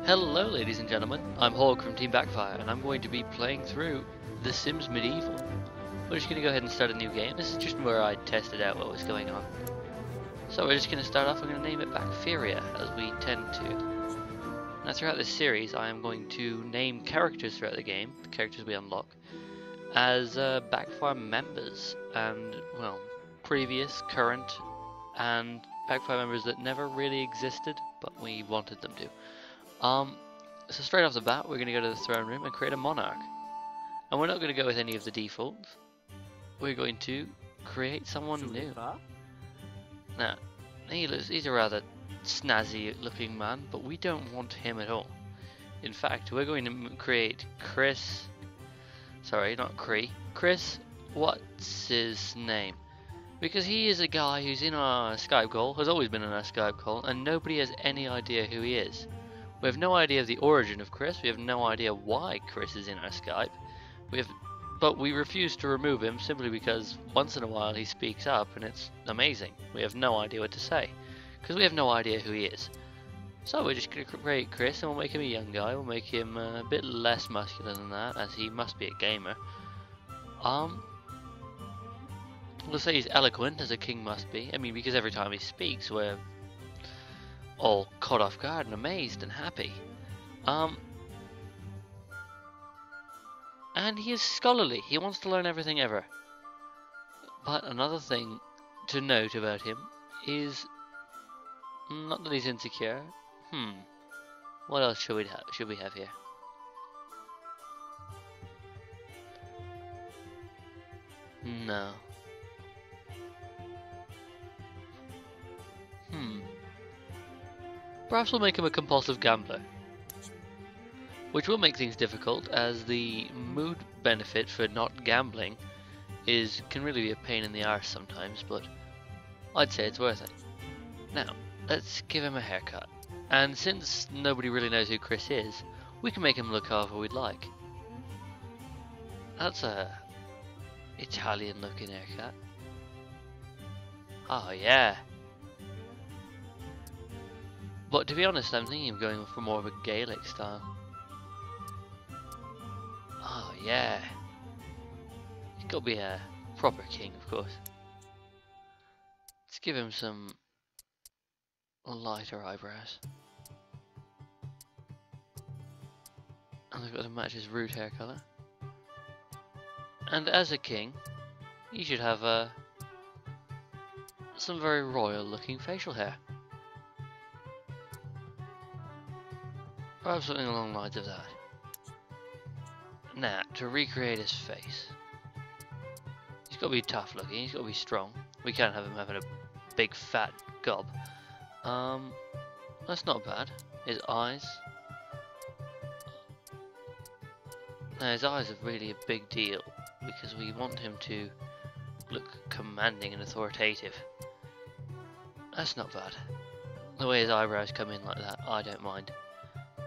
Hello ladies and gentlemen, I'm Hawg from Team Backfire and I'm going to be playing through The Sims Medieval. We're just going to go ahead and start a new game. This is just where I tested out what was going on. So we're just going to start off, we're going to name it Backferia, as we tend to. Now throughout this series I am going to name characters throughout the game, the characters we unlock, as Backfire members and, well, previous, current, and Backfire members that never really existed, but we wanted them to. So straight off the bat, we're going to go to the throne room and create a monarch. And we're not going to go with any of the defaults. We're going to create someone new. Now, he's a rather snazzy looking man, but we don't want him at all. In fact, we're going to create Chris... Sorry, not Cree. Chris, what's his name? Because he is a guy who's in our Skype call, has always been in our Skype call, and nobody has any idea who he is. We have no idea of the origin of Chris, we have no idea why Chris is in our Skype, but we refuse to remove him simply because once in a while he speaks up and it's amazing. We have no idea what to say, because we have no idea who he is. So we're just going to create Chris and we'll make him a young guy, we'll make him a bit less muscular than that, as he must be a gamer. We'll say he's eloquent, as a king must be. I mean, because every time he speaks we're all caught off guard and amazed and happy. And he is scholarly. He wants to learn everything ever. But another thing to note about him is not that he's insecure. What else should we have here? No. Perhaps we'll make him a compulsive gambler, which will make things difficult, as the mood benefit for not gambling can really be a pain in the arse sometimes, but I'd say it's worth it. Now, let's give him a haircut, and since nobody really knows who Chris is, we can make him look however we'd like. That's a Italian looking haircut. Oh yeah. But to be honest, I'm thinking of going for more of a Gaelic style. Oh yeah. He's got to be a proper king, of course. Let's give him some lighter eyebrows. And they've got to match his root hair colour. And as a king, he should have some very royal looking facial hair. Perhaps something along the lines of that. Now, to recreate his face, he's got to be tough looking, he's got to be strong. We can't have him having a big fat gob. That's not bad. His eyes. Now, his eyes are really a big deal, because we want him to look commanding and authoritative. That's not bad. The way his eyebrows come in like that, I don't mind.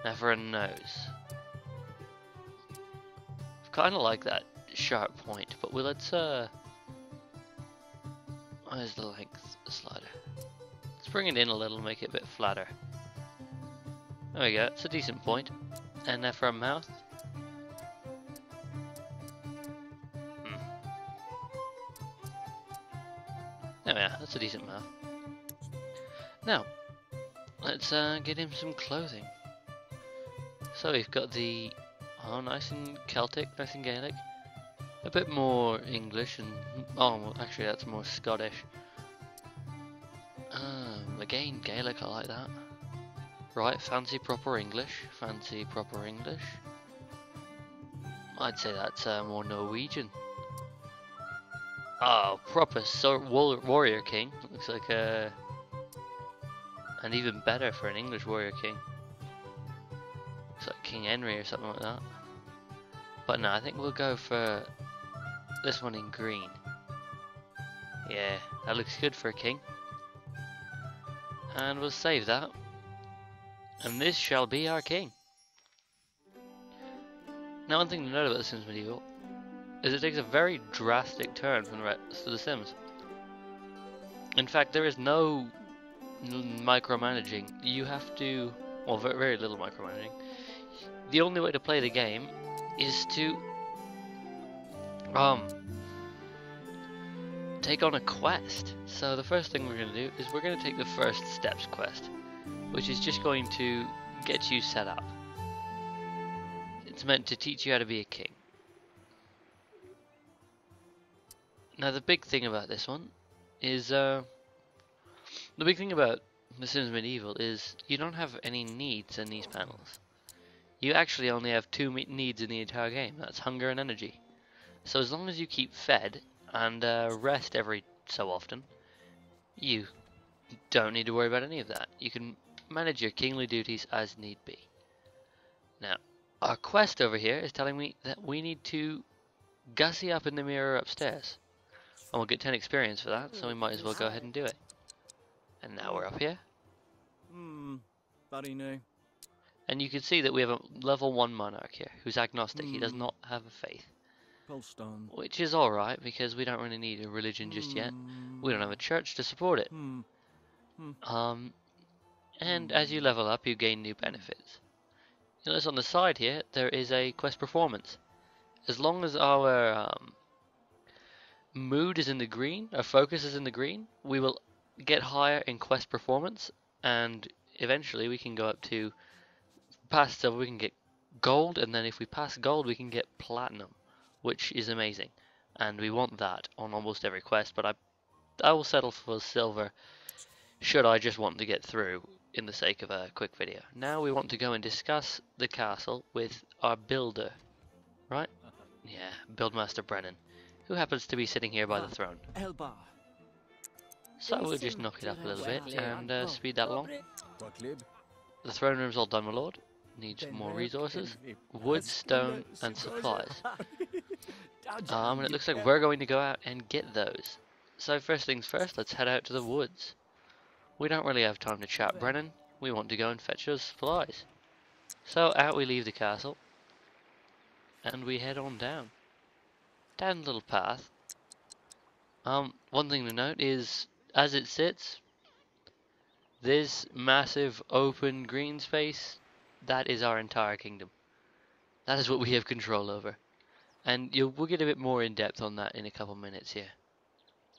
Now for a nose. I kind of like that sharp point, but let's where's the length slider? Let's bring it in a little, make it a bit flatter. There we go, it's a decent point. And now for a mouth. There we are, that's a decent mouth. Now, let's get him some clothing. So we've got the, nice and Celtic, nice and Gaelic. A bit more English and, well, actually that's more Scottish. Again, Gaelic, I like that. Right, fancy proper English, fancy proper English. I'd say that's more Norwegian. Oh, proper warrior king. Looks like and even better for an English warrior king. Looks like King Henry or something like that. But no, I think we'll go for this one in green. Yeah, that looks good for a king. And we'll save that. And this shall be our king. Now, one thing to note about The Sims Medieval is it takes a very drastic turn from the rest of The Sims. In fact, there is no micromanaging. You have to well, very, very little micromanaging. The only way to play the game is to take on a quest. So the first thing we're going to do is we're going to take the first steps quest, which is just going to get you set up. It's meant to teach you how to be a king. Now the big thing about this one is the big thing about The Sims Medieval is you don't have any needs in these panels. You actually only have two needs in the entire game. That's hunger and energy. So as long as you keep fed and rest every so often, you don't need to worry about any of that. You can manage your kingly duties as need be. Now, our quest over here is telling me that we need to gussy up in the mirror upstairs. And we'll get 10 experience for that, so we might as well go ahead and do it. And now we're up here. Buddy new. And you can see that we have a level 1 monarch here, who's agnostic. He does not have a faith. Polestone. Which is alright, because we don't really need a religion just yet. We don't have a church to support it. And as you level up, you gain new benefits. You notice on the side here, there is a quest performance. As long as our mood is in the green, our focus is in the green, we will get higher in quest performance, and eventually we can go up to past silver, we can get gold, and then if we pass gold we can get platinum, which is amazing, and we want that on almost every quest. But I will settle for silver should I just want to get through in the sake of a quick video. Now we want to go and discuss the castle with our builder, right? Yeah, Buildmaster Brennan, who happens to be sitting here by the throne. So we'll just knock it up a little bit and speed that along. The throne room's all done, my lord. Needs more resources, wood, stone, and supplies. And it looks like we're going to go out and get those. So first things first, let's head out to the woods. We don't really have time to chat, Brennan. We want to go and fetch those supplies. So out we leave the castle, and we head on down. Down the little path. One thing to note is, as it sits, this massive open green space, that is our entire kingdom. That is what we have control over. And we'll get a bit more in depth on that in a couple minutes here.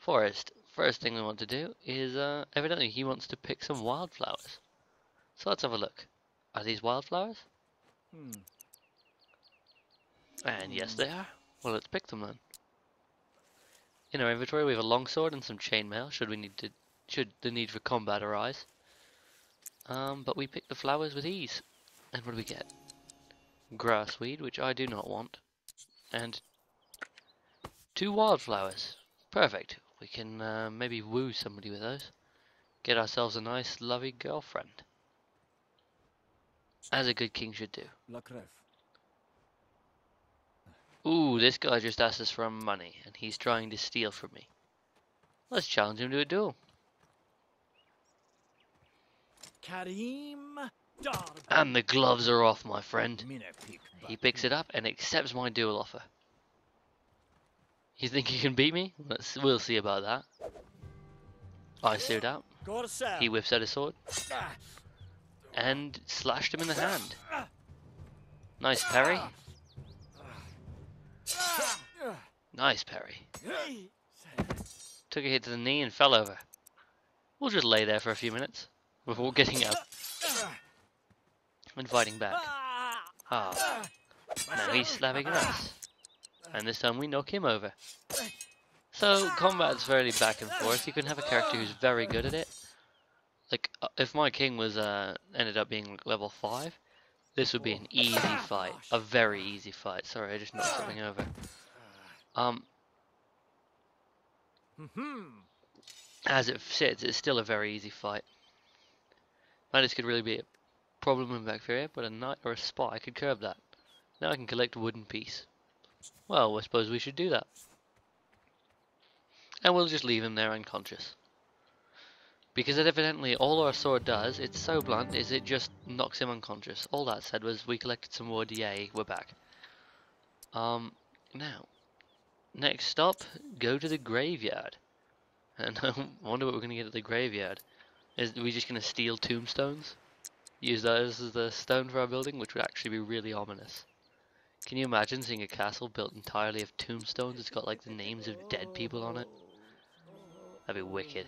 Forest. First thing we want to do is, evidently he wants to pick some wildflowers. So let's have a look. Are these wildflowers? And yes they are. Well, let's pick them then. In our inventory we have a longsword and some chainmail should the need for combat arise. But we pick the flowers with ease. And what do we get? Grassweed, which I do not want. And 2 wildflowers. Perfect. We can maybe woo somebody with those. Get ourselves a nice, lovely girlfriend. As a good king should do. Ooh, this guy just asked us for money, and he's trying to steal from me. Let's challenge him to a duel. And the gloves are off, my friend. He picks it up and accepts my duel offer. You think he can beat me? We'll see about that. I suit out. He whips out his sword and slashed him in the hand. Nice parry. Nice parry. Took a hit to the knee and fell over. We'll just lay there for a few minutes before getting up and fighting back. Ah, now he's slapping us. And this time we knock him over. So combat's fairly back and forth. You can have a character who's very good at it. Like if my king was ended up being like level 5, this would be an easy fight, a very easy fight. Sorry, I just knocked something over. As it sits, it's still a very easy fight. Madness could really be a problem in Bacteria, but a knight or a spy could curb that. Now I can collect wooden piece. Well, I suppose we should do that. And we'll just leave him there unconscious. Because evidently all our sword does, it's so blunt, is it just knocks him unconscious. All that said was we collected some wood, yay, we're back. Now, next stop, go to the graveyard. And I wonder what we're going to get at the graveyard. Are we just going to steal tombstones? use those as the stone for our building, which would actually be really ominous. Can you imagine seeing a castle built entirely of tombstones? It's got like the names of dead people on it. That'd be wicked.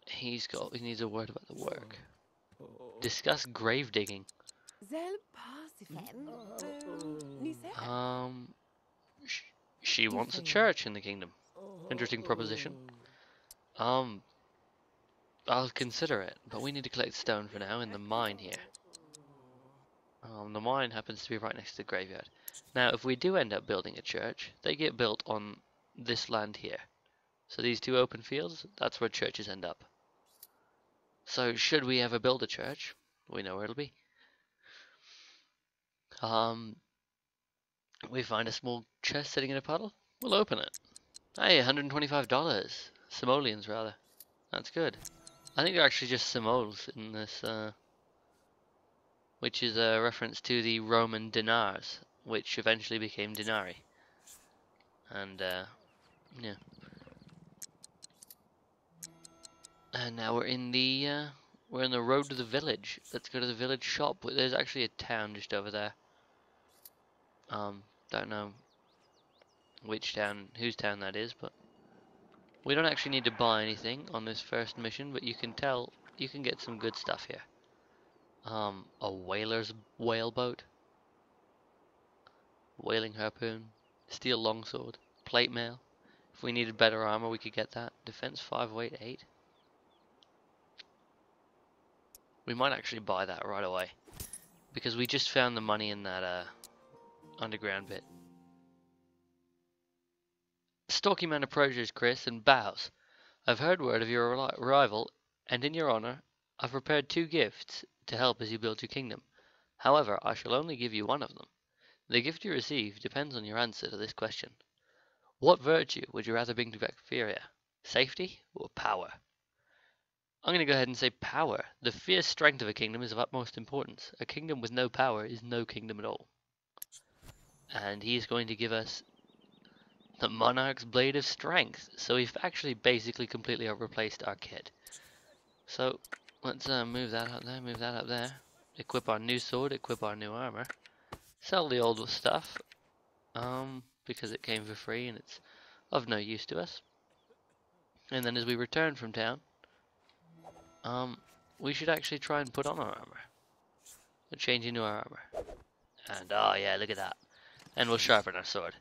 He needs a word about the work. Discuss grave digging. She wants a church in the kingdom. Interesting proposition. I'll consider it, but we need to collect stone for now in the mine here. The mine happens to be right next to the graveyard. Now, if we do end up building a church, they get built on this land here. So these two open fields, that's where churches end up. So should we ever build a church, we know where it'll be. We find a small chest sitting in a puddle, we'll open it. Hey, $125. Simoleons, rather. That's good. I think they're actually just simoles in this, which is a reference to the Roman dinars, which eventually became denarii. And, yeah. And now we're in the road to the village. Let's go to the village shop. There's actually a town just over there. Don't know which town, whose town that is, but we don't actually need to buy anything on this first mission, but you can tell you can get some good stuff here. A whaler's whaleboat, whaling harpoon, steel longsword, plate mail. If we needed better armor, we could get that. Defense 5, weight 8. We might actually buy that right away, because we just found the money in that underground bit. Stalky man approaches Chris and bows. I've heard word of your arrival, and in your honor, I've prepared 2 gifts to help as you build your kingdom. However, I shall only give you one of them. The gift you receive depends on your answer to this question. What virtue would you rather bring to Bacteria? Safety or power? I'm going to go ahead and say power. The fierce strength of a kingdom is of utmost importance. A kingdom with no power is no kingdom at all. And he is going to give us the Monarch's Blade of Strength. So we've actually basically completely replaced our kit. So let's move that up there, move that up there. Equip our new sword, equip our new armor. Sell the old stuff, because it came for free and it's of no use to us. And then as we return from town, we should actually try and put on our armor. We'll change into our armor. And oh yeah, look at that. And we'll sharpen our sword.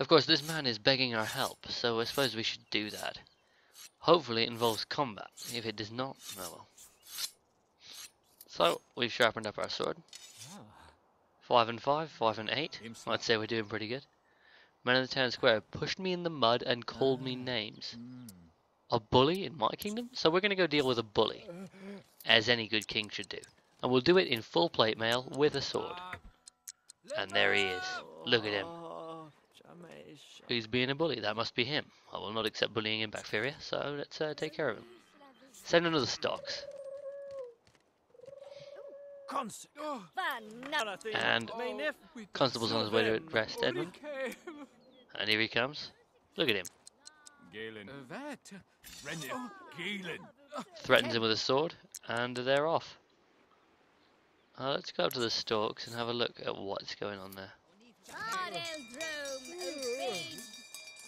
Of course, this man is begging our help, so I suppose we should do that. Hopefully it involves combat. If it does not, oh well. So, we've sharpened up our sword. 5 and 5, 5 and 8. I'd say we're doing pretty good. Man in the town square pushed me in the mud and called me names. A bully in my kingdom? So we're going to go deal with a bully, as any good king should do. And we'll do it in full plate mail with a sword. And there he is. Look at him. He's being a bully. That must be him. I will not accept bullying in Bacteria, so let's take care of him. Send another stocks. And Constable's on his way to arrest Edmund. And here he comes. Look at him. Threatens him with a sword, and they're off. Let's go up to the stalks and have a look at what's going on there.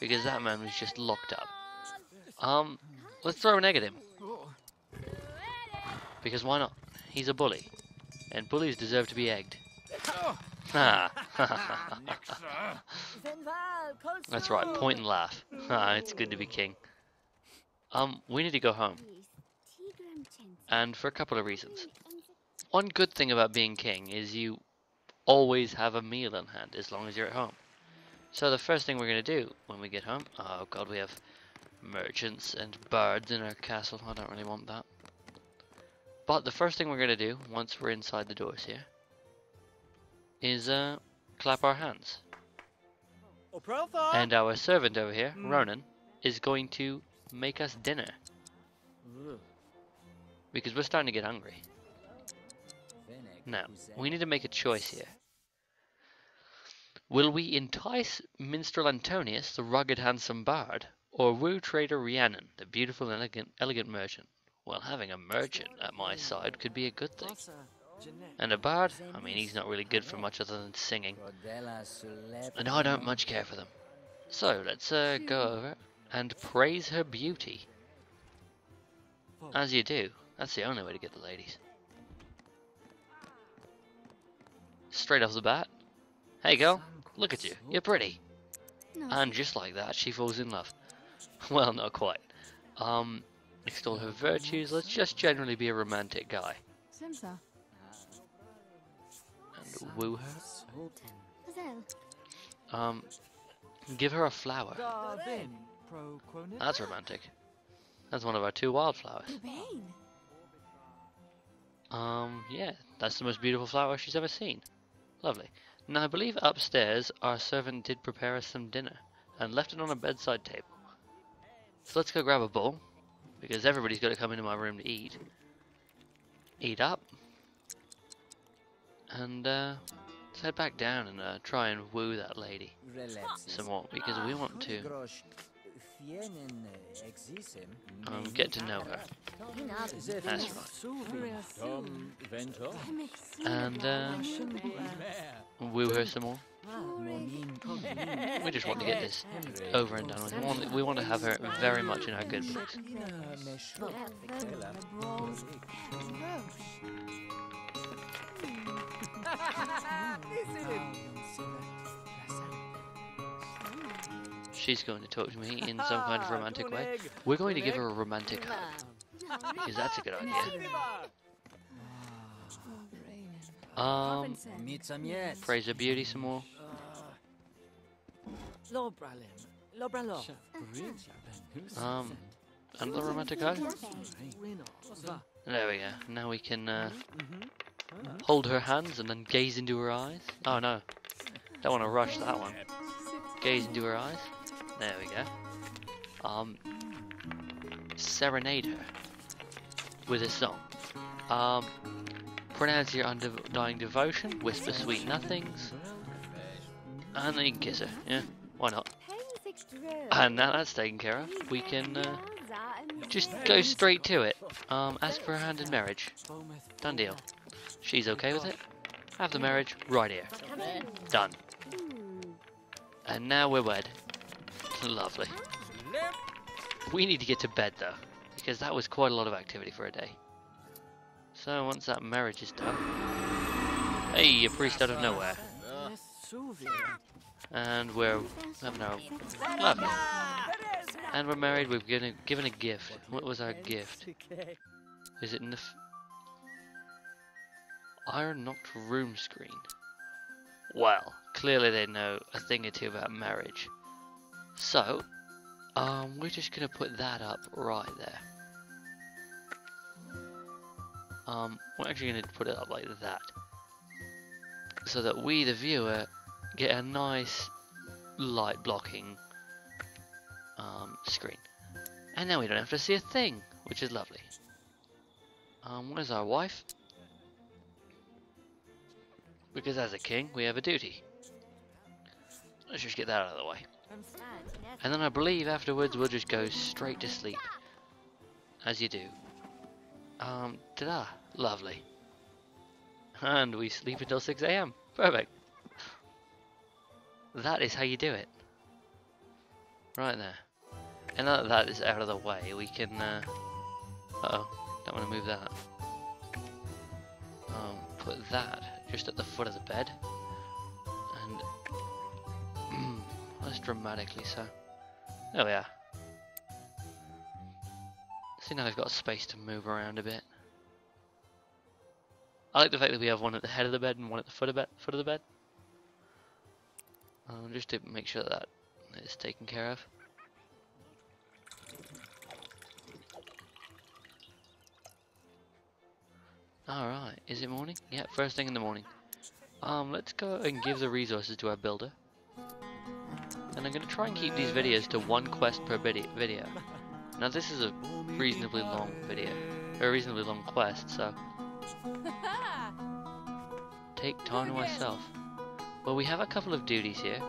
Because that man was just locked up. Let's throw an egg at him. Because why not? He's a bully. And bullies deserve to be egged. That's right, point and laugh. It's good to be king. We need to go home. And for a couple of reasons. One good thing about being king is you always have a meal in hand as long as you're at home. So the first thing we're going to do when we get home... Oh god, we have merchants and bards in our castle. I don't really want that. But the first thing we're going to do, once we're inside the doors here, is clap our hands. And our servant over here, Ronan, is going to make us dinner. Because we're starting to get hungry. Now, we need to make a choice here. Will we entice minstrel Antonius, the rugged handsome bard, or woo trader Rhiannon, the beautiful and elegant merchant? Well, having a merchant at my side could be a good thing. And a bard? I mean, he's not really good for much other than singing. And I don't much care for them. So, let's go over and praise her beauty. As you do. That's the only way to get the ladies. Straight off the bat. Hey girl, look at you. You're pretty. And just like that, she falls in love. Well, not quite. Extol her virtues. Let's just generally be a romantic guy. And woo her. Give her a flower. That's romantic. That's one of our 2 wildflowers. Yeah, that's the most beautiful flower she's ever seen. Lovely. Now, I believe upstairs our servant did prepare us some dinner and left it on a bedside table. So let's go grab a bowl, because everybody's got to come into my room to eat. Eat up. And let's head back down and try and woo that lady some more, because we want to get to know her. That's right. And woo her some more. We just want to get this over and done with. We want to have her very much in our good books. She's going to talk to me in some kind of romantic way. We're going to give her a romantic hug, because that's a good idea. Praise her beauty some more. Another romantic hug. There we go. Now we can hold her hands and then gaze into her eyes. Oh no, don't want to rush that one. Gaze into her eyes. There we go. Serenade her with a song. Pronounce your undying devotion, whisper sweet nothings, and then you can kiss her. Yeah, why not? And now that's taken care of, we can just go straight to it. Ask for her hand in marriage. Done deal. She's okay with it. Have the marriage right here. Done. And now we're wed. Lovely. We need to get to bed though, because that was quite a lot of activity for a day. So once that marriage is done, hey, a priest out of nowhere, and we're having our lovely, and we're married. We've given a gift. What was our gift? Is it in the iron knocked room screen? Well, clearly they know a thing or two about marriage. So, we're just gonna put that up right there. We're actually gonna put it up like that, so that we, the viewer, get a nice light blocking screen, and then we don't have to see a thing, which is lovely. Where's our wife? Because as a king, we have a duty. Let's just get that out of the way. And then I believe afterwards we'll just go straight to sleep. As you do. Ta-da! Lovely. And we sleep until 6 AM. Perfect. That is how you do it. Right there. And now that that is out of the way, we can, uh-oh, don't want to move that. Put that just at the foot of the bed. And that's dramatically so. There we are. See, now they've got space to move around a bit. I like the fact that we have one at the head of the bed and one at the foot of the bed. Just to make sure that is taken care of. Alright, is it morning? Yeah, first thing in the morning. Let's go and give the resources to our builder. And I'm going to try and keep these videos to 1 quest per video. Now this is a reasonably long video, or a reasonably long quest, so take time to myself. Well, we have a couple of duties here.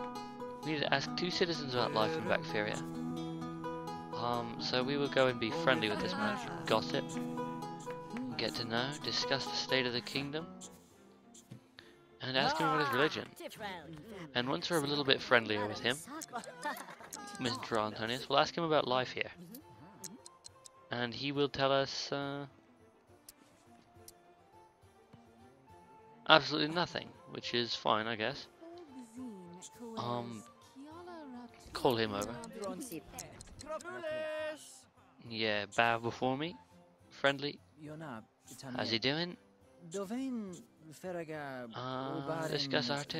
We need to ask 2 citizens about life in Bacteria. So we will go and be friendly with this man, gossip, get to know, discuss the state of the kingdom, and ask him about his religion. And once we're a little bit friendlier with him, Mr. Antonius, we'll ask him about life here. And he will tell us absolutely nothing, which is fine, I guess. Call him over. Yeah, bow before me. Friendly. How's he doing? Discuss art.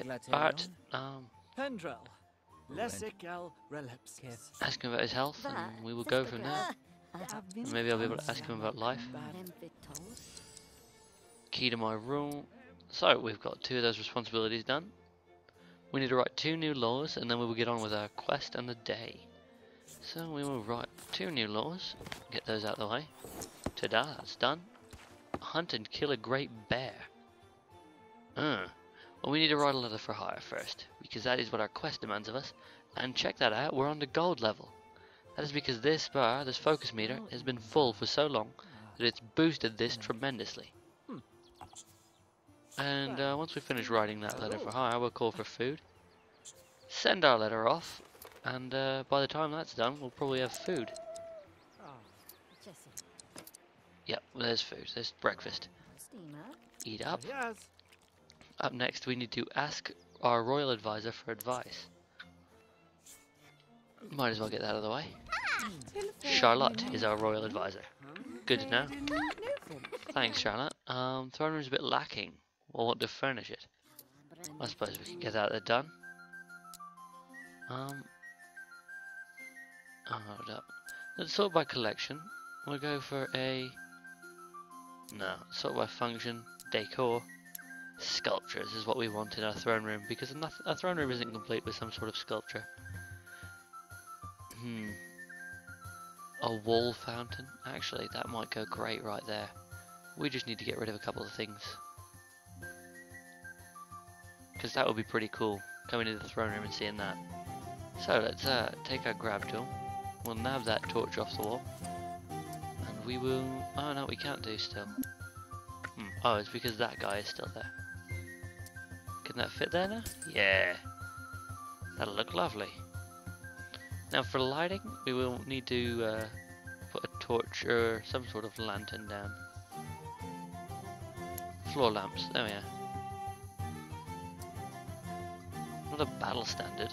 Ask him about his health, and we will go from there. Maybe I'll be able to ask him about life. Key to my rule. So, we've got 2 of those responsibilities done. We need to write 2 new laws, and then we will get on with our quest and the day. So, we will write 2 new laws, get those out of the way. Ta-da, that's done. Hunt and kill a great bear. Well, we need to write a letter for hire first, because that is what our quest demands of us. And check that out, we're on the gold level. That is because this bar, this focus meter, has been full for so long that it's boosted this tremendously. And once we finish writing that letter for hire, we'll call for food, send our letter off, and by the time that's done, we'll probably have food. Yep, there's food, there's breakfast. Eat up. Up next, we need to ask our royal advisor for advice. Might as well get that out of the way. Charlotte is our royal advisor. Good to know. Thanks, Charlotte. Throne room's a bit lacking. We'll want to furnish it. I suppose we can get that done. Hold up. Let's sort by collection. We'll go for a... No, sort by function, decor, sculptures is what we want in our throne room, because our throne room isn't complete with some sort of sculpture. A wall fountain? Actually, that might go great right there. We just need to get rid of a couple of things. Because that would be pretty cool, coming into the throne room and seeing that. So let's take our grab tool. We'll nab that torch off the wall. And we will... Oh no, we can't do still. Oh, it's because that guy is still there. Can that fit there now? Yeah. That'll look lovely. Now for lighting, we will need to put a torch or some sort of lantern down. Floor lamps, there we are. Not a battle standard.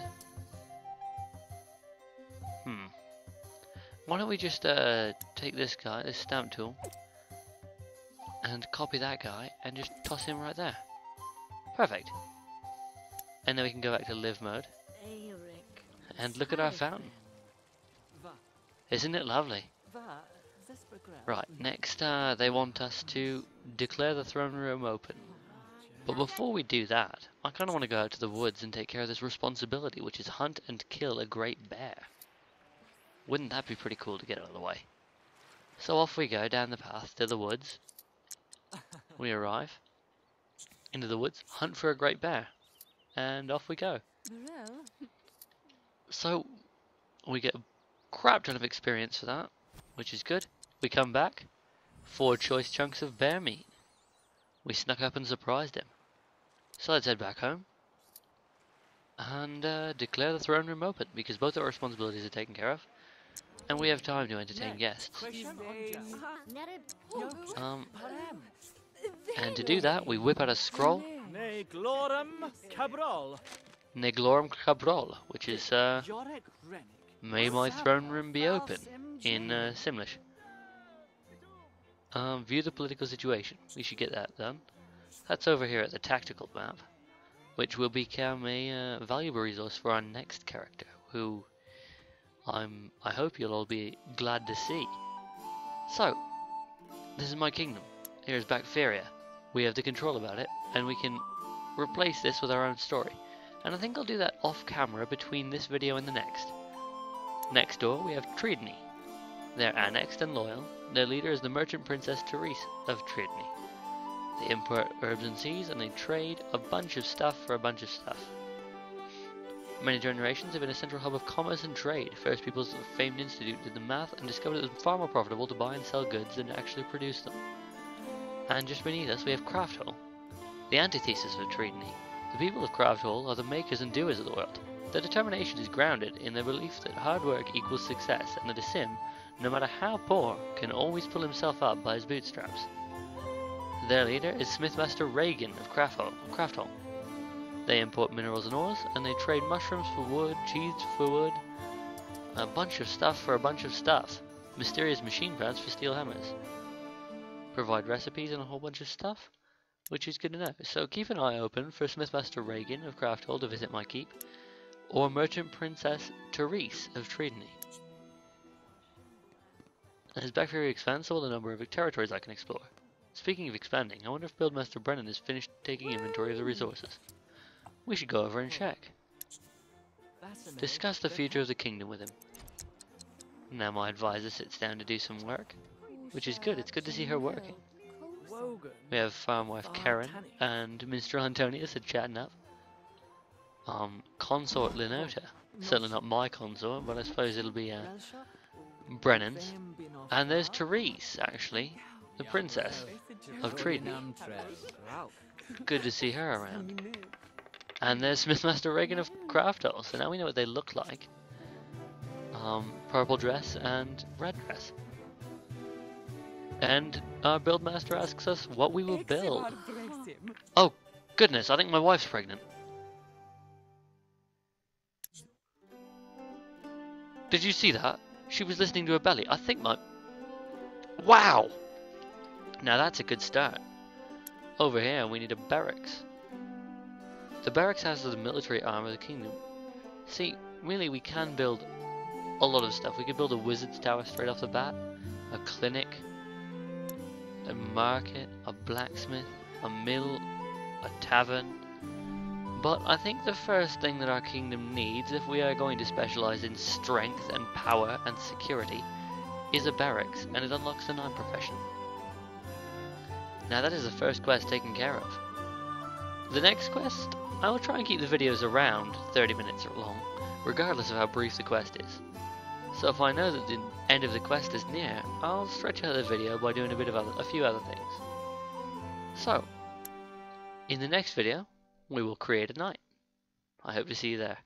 Why don't we just take this guy, this stamp tool, and copy that guy and just toss him right there. Perfect. And then we can go back to live mode. And look at our fountain. Isn't it lovely? Right, next they want us to declare the throne room open. But before we do that, I kind of want to go out to the woods and take care of this responsibility, which is hunt and kill a great bear. Wouldn't that be pretty cool to get out of the way? So off we go down the path to the woods. We arrive into the woods, hunt for a great bear, and off we go. So we get a crap ton of experience for that, which is good. We come back, 4 choice chunks of bear meat. We snuck up and surprised him. So let's head back home and declare the throne room open, because both our responsibilities are taken care of, and we have time to entertain guests. And to do that, we whip out a scroll. Neglorum Cabral, which is may my throne room be open in Simlish. View the political situation. We should get that done. That's over here at the tactical map, which will become a valuable resource for our next character, who I hope you'll all be glad to see. So, this is my kingdom. Here's Bacteria. We have the control about it, and we can replace this with our own story. And I think I'll do that off camera between this video and the next. Next door, we have Tridney. They're annexed and loyal. Their leader is the merchant princess Therese of Tridney. They import herbs and seeds, and they trade a bunch of stuff for a bunch of stuff. For many generations, they've been a central hub of commerce and trade. First peoples of the famed institute did the math and discovered it was far more profitable to buy and sell goods than to actually produce them. And just beneath us we have Craft Hall, the antithesis of Trinity. The people of Craft Hall are the makers and doers of the world. Their determination is grounded in their belief that hard work equals success, and that a sim, no matter how poor, can always pull himself up by his bootstraps. Their leader is Smithmaster Reagan of Craft Hall. They import minerals and ores, and they trade mushrooms for wood, cheese for wood, a bunch of stuff for a bunch of stuff, mysterious machine parts for steel hammers. Provide recipes and a whole bunch of stuff, which is good to know. So keep an eye open for Smithmaster Reagan of Craft Hall to visit my keep, or Merchant Princess Therese of Trinity. As Bacteria expands, so will the number of territories I can explore. Speaking of expanding, I wonder if Buildmaster Brennan has finished taking inventory of the resources. We should go over and check. Discuss the future of the kingdom with him. Now my advisor sits down to do some work, which is good. It's good to see her working. We have farm wife Karen and Minstrel Antonius are chatting up. Consort Linota. Certainly not my consort, but I suppose it'll be Brennan's. And there's Therese, actually, the princess of Trinity. Good to see her around. And there's Smithmaster Reagan of Craft Hall, so now we know what they look like. Purple dress and red dress. And our buildmaster asks us what we will build. Oh, goodness, I think my wife's pregnant. Did you see that? She was listening to her belly. I think my... Wow! Now that's a good start. Over here we need a barracks. The barracks houses the military arm of the kingdom. See, really we can build a lot of stuff. We could build a wizard's tower straight off the bat, a clinic, a market, a blacksmith, a mill, a tavern. But I think the first thing that our kingdom needs, if we are going to specialize in strength and power and security, is a barracks, and it unlocks the knight profession. Now that is the first quest taken care of. The next quest, I will try and keep the videos around 30 minutes or long, regardless of how brief the quest is. So if I know that the end of the quest is near, I'll stretch out the video by doing a few other things. So, in the next video, we will create a knight. I hope to see you there.